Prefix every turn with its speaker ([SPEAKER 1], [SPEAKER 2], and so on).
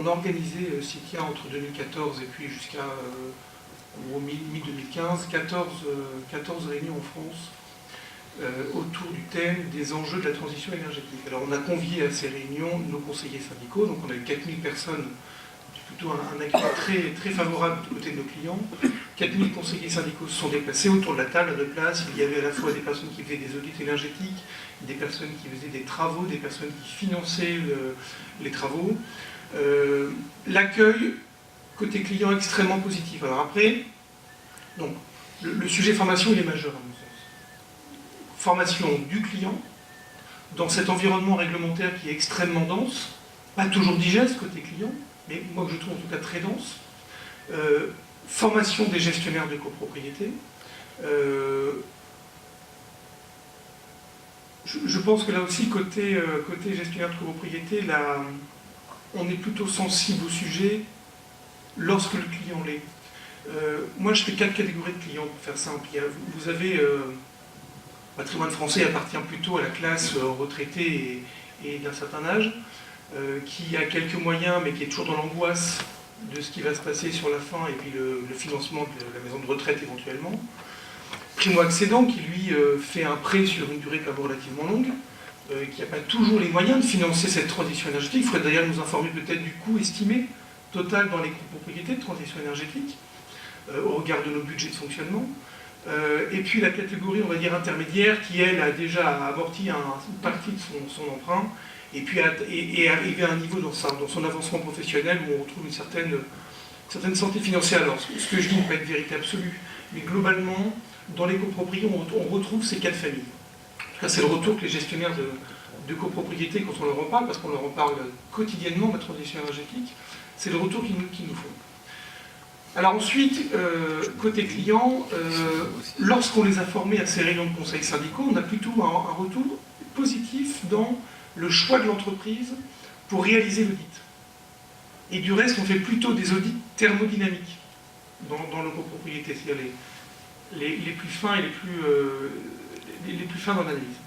[SPEAKER 1] a organisé, Citia, entre 2014 et puis jusqu'à mi-2015, 14 réunions en France autour du thème des enjeux de la transition énergétique. Alors on a convié à ces réunions nos conseillers syndicaux, donc on a eu 4000 personnes, plutôt un accueil très, très favorable du côté de nos clients. 4000 conseillers syndicaux se sont déplacés autour de la table, à deux places. Il y avait à la fois des personnes qui faisaient des audits énergétiques, des personnes qui faisaient des travaux, des personnes qui finançaient les travaux. L'accueil côté client extrêmement positif. Alors après, donc, le sujet formation il est majeur à mon sens. Formation du client dans cet environnement réglementaire qui est extrêmement dense, pas toujours digeste côté client, mais moi que je trouve en tout cas très dense. Formation des gestionnaires de copropriété. Je pense que là aussi, côté gestionnaire de copropriété, là, on est plutôt sensible au sujet lorsque le client l'est. Moi, je fais 4 catégories de clients, pour faire simple. Vous avez, le patrimoine français appartient plutôt à la classe retraitée et d'un certain âge, qui a quelques moyens, mais qui est toujours dans l'angoisse de ce qui va se passer sur la fin, et puis le financement de la maison de retraite éventuellement. Primo-accédant, qui lui fait un prêt sur une durée quand même relativement longue, qui n'a pas toujours les moyens de financer cette transition énergétique. Il faudrait d'ailleurs nous informer peut-être du coût estimé total dans les copropriétés de transition énergétique, au regard de nos budgets de fonctionnement. Et puis la catégorie, on va dire, intermédiaire, qui elle a déjà amorti une partie de son emprunt, et puis est arrivé à un niveau dans son avancement professionnel où on retrouve une certaine santé financière. Alors, ce que je dis n'est pas une vérité absolue, mais globalement, dans les copropriétés, on retrouve ces cas de famille. En tout cas, c'est le retour que les gestionnaires de copropriété, quand on leur en parle, parce qu'on leur en parle quotidiennement de la transition énergétique, c'est le retour qu'ils nous font. Alors ensuite, côté client, lorsqu'on les a formés à ces réunions de conseils syndicaux, on a plutôt un retour positif dans le choix de l'entreprise pour réaliser l'audit. Et du reste, on fait plutôt des audits thermodynamiques dans le copropriété, c'est-à-dire les plus fins et les plus fins dans l'analyse.